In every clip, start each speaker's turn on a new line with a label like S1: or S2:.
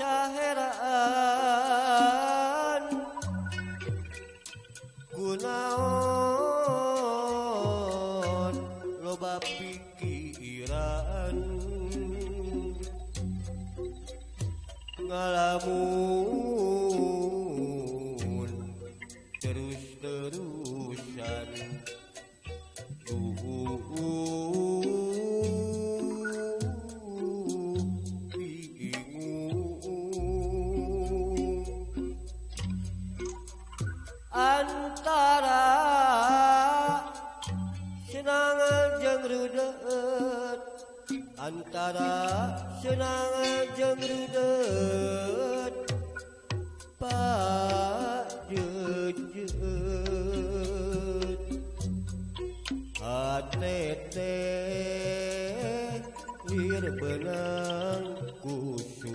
S1: saheraan kunaon loba pikiran ngalamun terus-terusan antara senang jeung rudet antara senang jeung rudet pajejet hatete lir benang kusut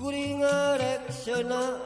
S1: kuring rek senang